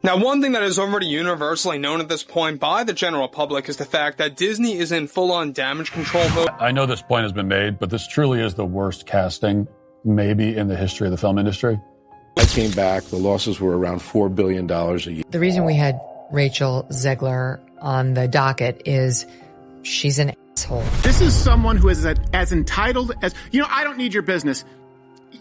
Now, one thing that is already universally known at this point by the general public is the fact that Disney is in full-on damage control mode. I know this point has been made, but this truly is the worst casting, maybe, in the history of the film industry. I came back, the losses were around $4 billion a year. The reason we had Rachel Zegler on the docket is she's an asshole. This is someone who is as entitled as, I don't need your business.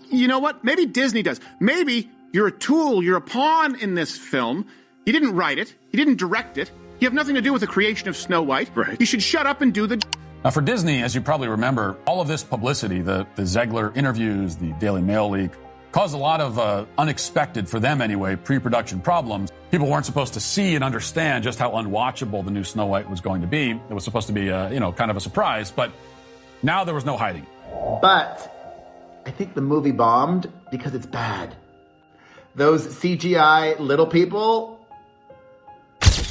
You know what? Maybe Disney does. Maybe you're a tool, you're a pawn in this film. You didn't write it. You didn't direct it. You have nothing to do with the creation of Snow White. Right. You should shut up and do the... Now, for Disney, as you probably remember, all of this publicity, the Zegler interviews, the Daily Mail leak, caused a lot of unexpected, for them anyway, pre-production problems. People weren't supposed to see and understand just how unwatchable the new Snow White was going to be. It was supposed to be, kind of a surprise, but now there was no hiding. But I think the movie bombed because it's bad. Those CGI little people.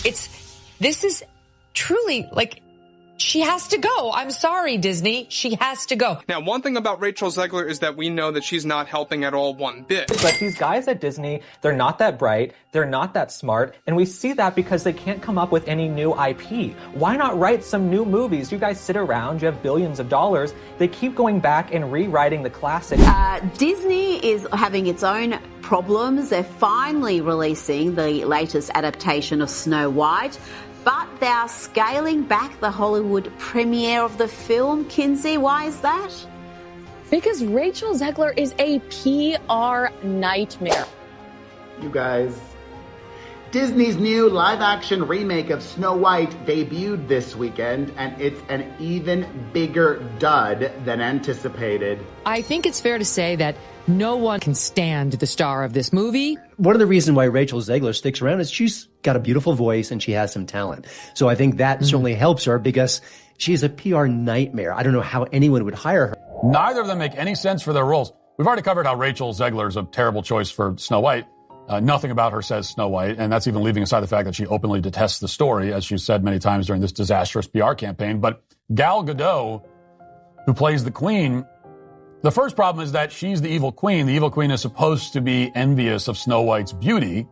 This is truly, she has to go. I'm sorry, Disney. She has to go. Now, one thing about Rachel Zegler is that we know that she's not helping at all one bit. But these guys at Disney, they're not that bright, they're not that smart, and we see that because they can't come up with any new IP. Why not write some new movies? You guys sit around, you have billions of dollars, they keep going back and rewriting the classic. Disney is having its own problems. They're finally releasing the latest adaptation of Snow White, but they're scaling back the Hollywood premiere of the film. Kinsey, why is that? Because Rachel Zegler is a PR nightmare. You guys, Disney's new live-action remake of Snow White debuted this weekend, and it's an even bigger dud than anticipated. I think it's fair to say that no one can stand the star of this movie. One of the reasons why Rachel Zegler sticks around is she's got a beautiful voice and she has some talent. So I think that certainly helps her because she's a PR nightmare. I don't know how anyone would hire her. Neither of them make any sense for their roles. We've already covered how Rachel Zegler is a terrible choice for Snow White. Nothing about her says Snow White, and that's even leaving aside the fact that she openly detests the story, as she's said many times during this disastrous PR campaign. But Gal Gadot, who plays the Queen, the first problem is that she's the evil queen. The evil queen is supposed to be envious of Snow White's beauty,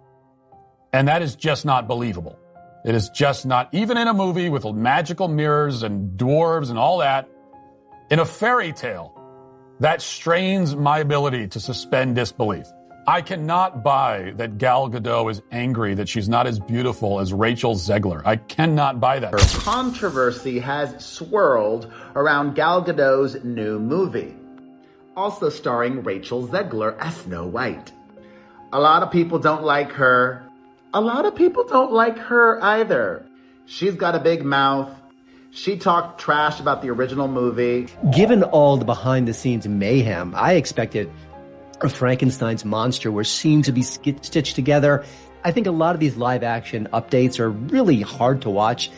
and that is just not believable. It is just not, even in a movie with magical mirrors and dwarves and all that, in a fairy tale, that strains my ability to suspend disbelief. I cannot buy that Gal Gadot is angry that she's not as beautiful as Rachel Zegler. I cannot buy that. Controversy has swirled around Gal Gadot's new movie, also starring Rachel Zegler as Snow White. A lot of people don't like her. A lot of people don't like her either. She's got a big mouth. She talked trash about the original movie. Given all the behind-the-scenes mayhem, I expected a Frankenstein's monster were seen to be stitched together. I think a lot of these live-action updates are really hard to watch.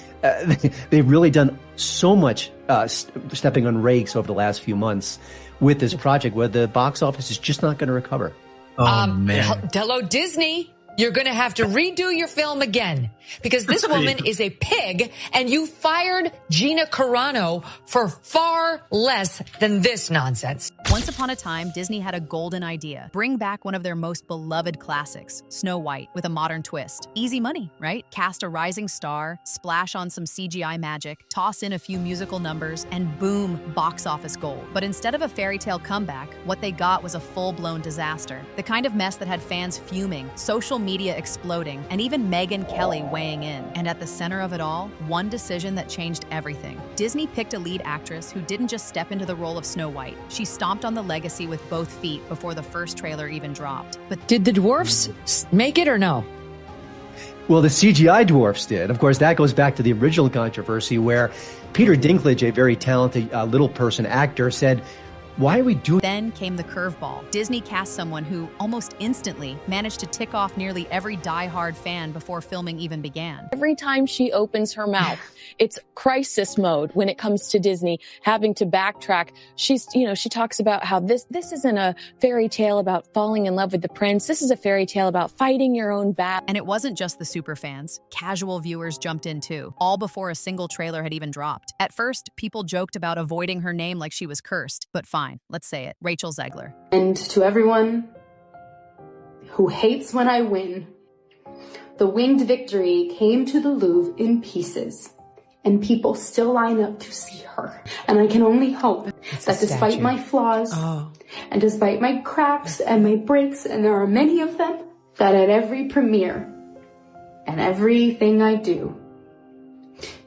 They've really done so much stepping on rakes over the last few months with this project where the box office is just not going to recover. Oh, man. Hello, Disney. You're going to have to redo your film again because this woman is a pig and you fired Gina Carano for far less than this nonsense. Once upon a time, Disney had a golden idea. Bring back one of their most beloved classics, Snow White, with a modern twist. Easy money, right? Cast a rising star, splash on some CGI magic, toss in a few musical numbers, and boom, box office gold. But instead of a fairy tale comeback, what they got was a full-blown disaster. The kind of mess that had fans fuming, social media exploding, and even Megyn Kelly weighing in. And at the center of it all, one decision that changed everything. Disney picked a lead actress who didn't just step into the role of Snow White. She stomped on the legacy with both feet before the first trailer even dropped. But did the dwarfs make it or no? Well, the CGI dwarfs did. Of course, that goes back to the original controversy where Peter Dinklage, a very talented little person actor, said, why are we doing? Then came the curveball. Disney cast someone who almost instantly managed to tick off nearly every die-hard fan before filming even began. Every time she opens her mouth, it's crisis mode when it comes to Disney having to backtrack. She talks about how this isn't a fairy tale about falling in love with the prince. This is a fairy tale about fighting your own battle. And it wasn't just the super fans. Casual viewers jumped in too, all before a single trailer had even dropped. At first, people joked about avoiding her name like she was cursed, but fine, let's say it. Rachel Zegler. And to everyone who hates when I win, The winged victory came to the Louvre in pieces, and people still line up to see her. And I can only hope that despite my flaws, and despite my cracks and my breaks, and there are many of them, that at every premiere and everything I do,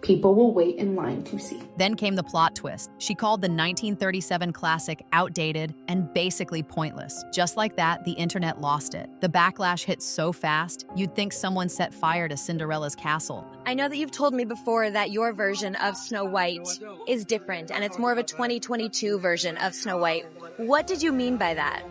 people will wait in line to see. Then came the plot twist. She called the 1937 classic outdated and basically pointless. Just like that, the internet lost it. The backlash hit so fast, you'd think someone set fire to Cinderella's castle. I know that you've told me before that your version of Snow White is different, and it's more of a 2022 version of Snow White. What did you mean by that?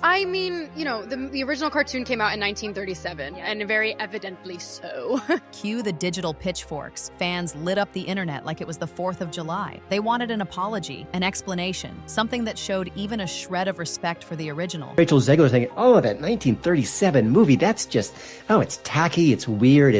I mean, you know, the original cartoon came out in 1937, and very evidently so. Cue the digital pitchforks. Fans lit up the internet like it was the 4th of July. They wanted an apology, an explanation, something that showed even a shred of respect for the original. Rachel Zegler thinking, oh, that 1937 movie, that's just, oh, it's tacky, it's weird,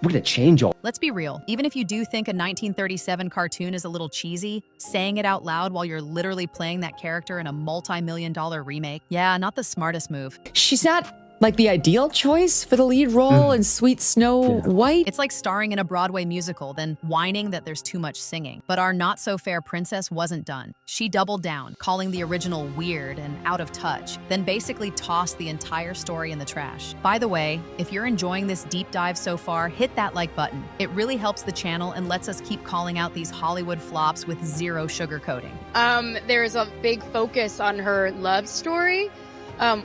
we're gonna change all. Let's be real. Even if you do think a 1937 cartoon is a little cheesy, saying it out loud while you're literally playing that character in a multi-million-dollar remake, yeah, not the smartest move. She's not like the ideal choice for the lead role in Sweet Snow White. It's like starring in a Broadway musical, then whining that there's too much singing. But our not-so-fair princess wasn't done. She doubled down, calling the original weird and out of touch, then basically tossed the entire story in the trash. By the way, if you're enjoying this deep dive so far, hit that like button. It really helps the channel and lets us keep calling out these Hollywood flops with zero sugarcoating. There's a big focus on her love story.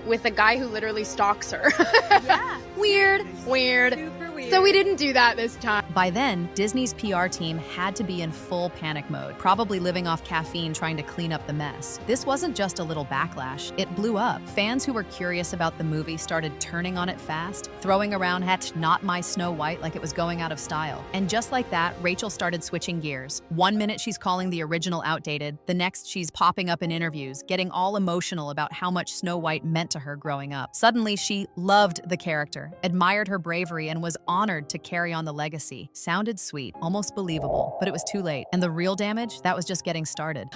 With a guy who literally stalks her. Yeah. Weird. Super weird. So we didn't do that this time. By then, Disney's PR team had to be in full panic mode, probably living off caffeine trying to clean up the mess. This wasn't just a little backlash, it blew up. Fans who were curious about the movie started turning on it fast, throwing around "Not my Snow White" like it was going out of style. And just like that, Rachel started switching gears. One minute she's calling the original outdated, the next she's popping up in interviews, getting all emotional about how much Snow White meant to her growing up. Suddenly, she loved the character, admired her bravery, and was honored to carry on the legacy. Sounded sweet, almost believable, but it was too late. And the real damage, that was just getting started.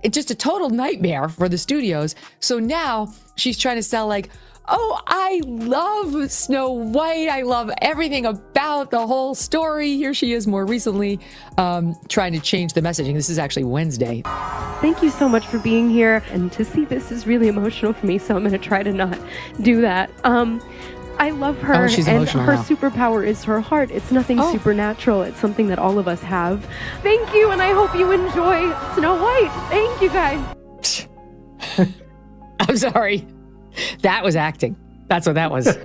It's just a total nightmare for the studios. So now she's trying to sell like, oh, I love Snow White. I love everything about the whole story. Here she is more recently trying to change the messaging. This is actually Wednesday. Thank you so much for being here. And to see this is really emotional for me, so I'm going to try to not do that. I love her, and her superpower is her heart. It's nothing supernatural. It's something that all of us have. Thank you, and I hope you enjoy Snow White. Thank you, guys. I'm sorry. That was acting. That's what that was.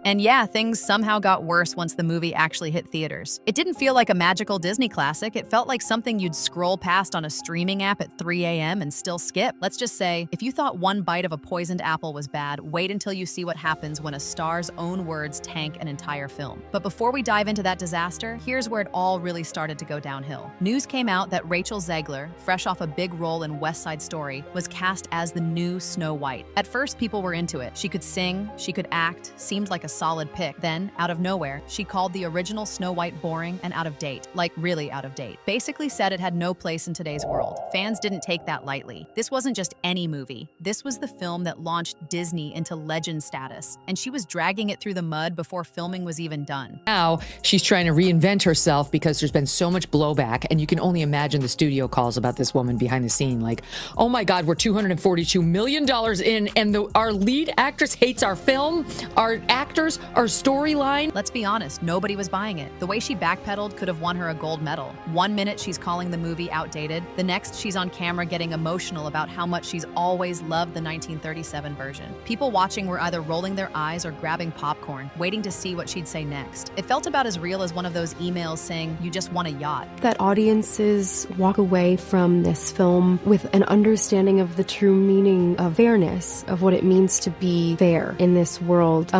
And yeah, things somehow got worse once the movie actually hit theaters. It didn't feel like a magical Disney classic. It felt like something you'd scroll past on a streaming app at 3 a.m. and still skip. Let's just say, if you thought one bite of a poisoned apple was bad, wait until you see what happens when a star's own words tank an entire film. But before we dive into that disaster, here's where it all really started to go downhill. News came out that Rachel Zegler, fresh off a big role in West Side Story, was cast as the new Snow White. At first, people were into it. She could sing, she could act, seemed like a solid pick. Then, out of nowhere, she called the original Snow White boring and out of date. Like, really out of date. Basically said it had no place in today's world. Fans didn't take that lightly. This wasn't just any movie. This was the film that launched Disney into legend status, and she was dragging it through the mud before filming was even done. Now, she's trying to reinvent herself because there's been so much blowback, and you can only imagine the studio calls about this woman behind the scene. Like, oh my God, we're $242 million in, and our lead actress hates our film, our actors, our storyline. Let's be honest, nobody was buying it. The way she backpedaled could have won her a gold medal. One minute she's calling the movie outdated, the next she's on camera getting emotional about how much she's always loved the 1937 version. People watching were either rolling their eyes or grabbing popcorn, waiting to see what she'd say next. It felt about as real as one of those emails saying, "You just want a yacht." That audiences walk away from this film with an understanding of the true meaning of fairness, of what it means to be fair in this world.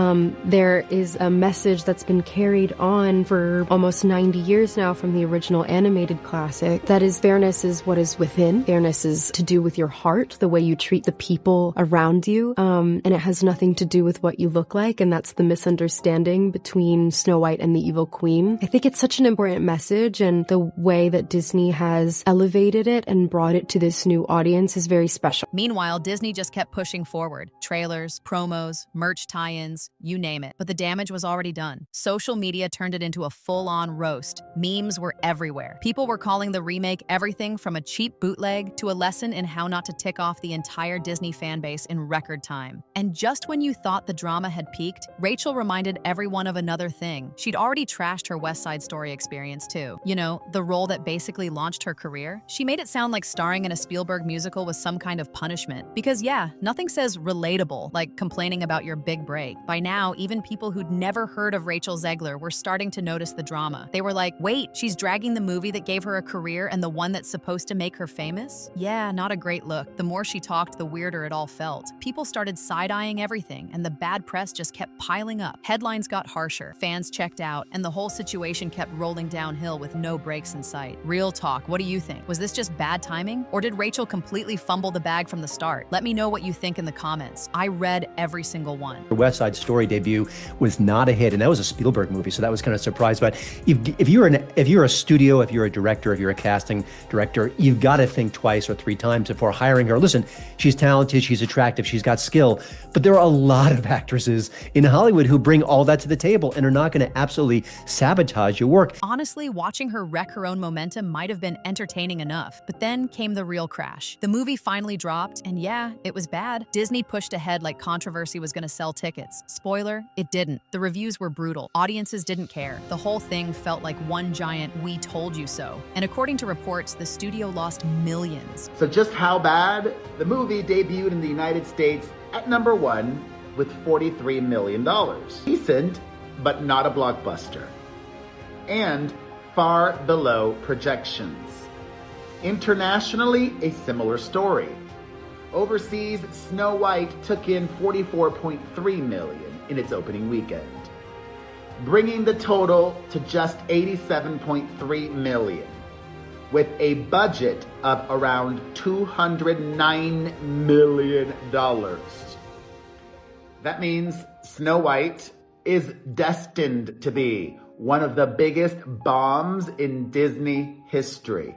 There is a message that's been carried on for almost 90 years now from the original animated classic. That is, fairness is what is within. Fairness is to do with your heart, the way you treat the people around you. And it has nothing to do with what you look like. And that's the misunderstanding between Snow White and the Evil Queen. I think it's such an important message, and the way that Disney has elevated it and brought it to this new audience is very special. Meanwhile, Disney just kept pushing forward. Trailers, promos, merch tie-ins, you name name it. But the damage was already done. Social media turned it into a full-on roast. Memes were everywhere. People were calling the remake everything from a cheap bootleg to a lesson in how not to tick off the entire Disney fanbase in record time. And just when you thought the drama had peaked, Rachel reminded everyone of another thing. She'd already trashed her West Side Story experience too. You know, the role that basically launched her career. She made it sound like starring in a Spielberg musical was some kind of punishment. Because yeah, nothing says relatable like complaining about your big break. By now, even people who'd never heard of Rachel Zegler were starting to notice the drama. They were like, wait, she's dragging the movie that gave her a career and the one that's supposed to make her famous? Yeah, not a great look. The more she talked, the weirder it all felt. People started side-eyeing everything, and the bad press just kept piling up. Headlines got harsher, fans checked out, and the whole situation kept rolling downhill with no breaks in sight. Real talk, what do you think? Was this just bad timing? Or did Rachel completely fumble the bag from the start? Let me know what you think in the comments. I read every single one. The West Side Story debut was not a hit, and that was a Spielberg movie, so that was kind of a surprise. But if you're a studio, if you're a director, if you're a casting director, you've got to think twice or three times before hiring her. Listen, she's talented, she's attractive, she's got skill, but there are a lot of actresses in Hollywood who bring all that to the table and are not going to absolutely sabotage your work. Honestly, watching her wreck her own momentum might have been entertaining enough, but then came the real crash. The movie finally dropped, and yeah, it was bad. Disney pushed ahead like controversy was going to sell tickets. Spoiler, it didn't. The reviews were brutal. Audiences didn't care. The whole thing felt like one giant "we told you so." And according to reports, the studio lost millions. So just how bad? The movie debuted in the United States at number 1 with $43 million. Decent, but not a blockbuster. And far below projections. Internationally, a similar story. Overseas, Snow White took in $44.3 million in its opening weekend, bringing the total to just $87.3 million, with a budget of around $209 million. That means Snow White is destined to be one of the biggest bombs in Disney history.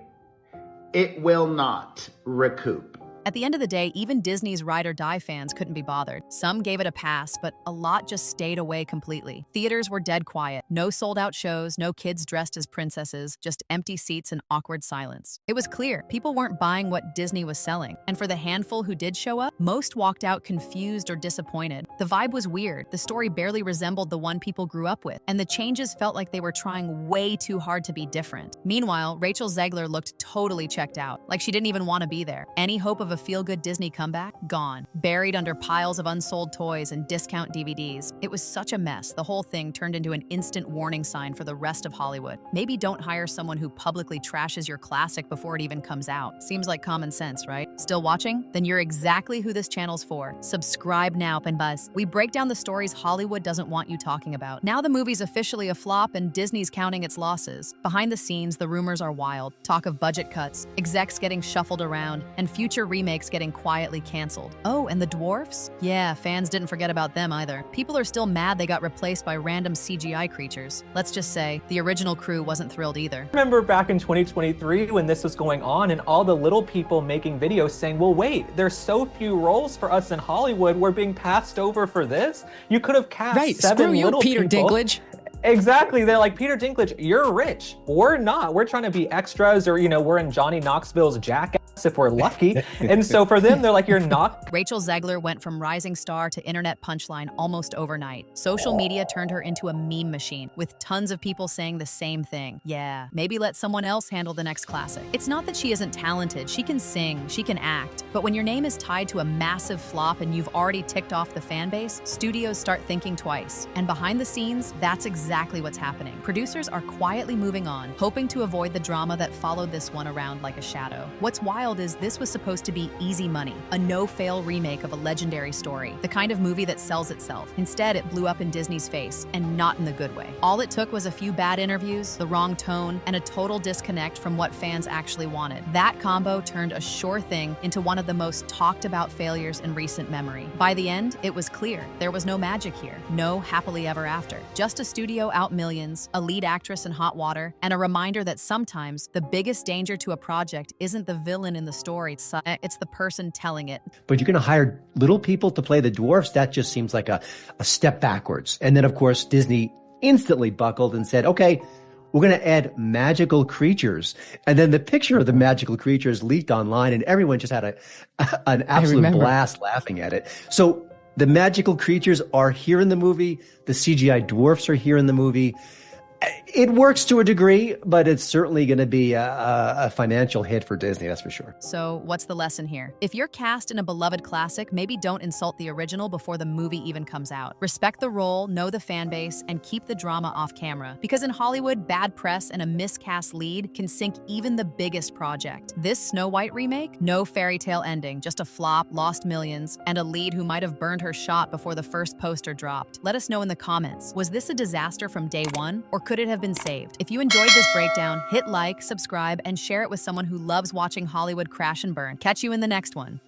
It will not recoup. At the end of the day, even Disney's ride or die fans couldn't be bothered. Some gave it a pass, but a lot just stayed away completely. Theaters were dead quiet. No sold-out shows, no kids dressed as princesses, just empty seats and awkward silence. It was clear people weren't buying what Disney was selling. And for the handful who did show up, most walked out confused or disappointed. The vibe was weird. The story barely resembled the one people grew up with, and the changes felt like they were trying way too hard to be different. Meanwhile, Rachel Zegler looked totally checked out, like she didn't even want to be there. Any hope of a feel-good Disney comeback? Gone. Buried under piles of unsold toys and discount DVDs. It was such a mess. The whole thing turned into an instant warning sign for the rest of Hollywood. Maybe don't hire someone who publicly trashes your classic before it even comes out. Seems like common sense, right? Still watching? Then you're exactly who this channel's for. Subscribe now and buzz. We break down the stories Hollywood doesn't want you talking about. Now the movie's officially a flop and Disney's counting its losses. Behind the scenes, the rumors are wild. Talk of budget cuts, execs getting shuffled around, and future remakes getting quietly canceled. Oh, and the dwarfs? Yeah, fans didn't forget about them either. People are still mad they got replaced by random CGI creatures. Let's just say, the original crew wasn't thrilled either. Remember back in 2023 when this was going on and all the little people making videos saying, well, wait, there's so few roles for us in Hollywood, we're being passed over for this? You could have cast seven little Peter people. Dinklage. Exactly. They're like, Peter Dinklage, you're rich. We're not. We're trying to be extras, or, you know, we're in Johnny Knoxville's Jackass if we're lucky. And so for them, they're like, you're not. Rachel Zegler went from rising star to internet punchline almost overnight. Social media turned her into a meme machine, with tons of people saying the same thing. Yeah, maybe let someone else handle the next classic. It's not that she isn't talented. She can sing, she can act. But when your name is tied to a massive flop and you've already ticked off the fan base, studios start thinking twice. And behind the scenes, that's exactly what's happening. Producers are quietly moving on, hoping to avoid the drama that followed this one around like a shadow. What's wild is this was supposed to be easy money, a no-fail remake of a legendary story, the kind of movie that sells itself. Instead, it blew up in Disney's face, and not in the good way. All it took was a few bad interviews, the wrong tone, and a total disconnect from what fans actually wanted. That combo turned a sure thing into one of the most talked about failures in recent memory. By the end, it was clear there was no magic here, no happily ever after. Just a studio out millions, a lead actress in hot water, and a reminder that sometimes the biggest danger to a project isn't the villain villain in the story. It's the person telling it. But you're going to hire little people to play the dwarfs? That just seems like a step backwards. And then, of course, Disney instantly buckled and said, okay, we're going to add magical creatures. And then the picture of the magical creatures leaked online, and everyone just had an absolute blast laughing at it. So the magical creatures are here in the movie. The CGI dwarfs are here in the movie. It works to a degree, but it's certainly going to be a financial hit for Disney, that's for sure. So what's the lesson here? If you're cast in a beloved classic, maybe don't insult the original before the movie even comes out. Respect the role, know the fan base, and keep the drama off camera. Because in Hollywood, bad press and a miscast lead can sink even the biggest project. This Snow White remake? No fairy tale ending, just a flop, lost millions, and a lead who might have burned her shot before the first poster dropped. Let us know in the comments. Was this a disaster from day one, or could it have been saved? If you enjoyed this breakdown, hit like, subscribe, and share it with someone who loves watching Hollywood crash and burn. Catch you in the next one.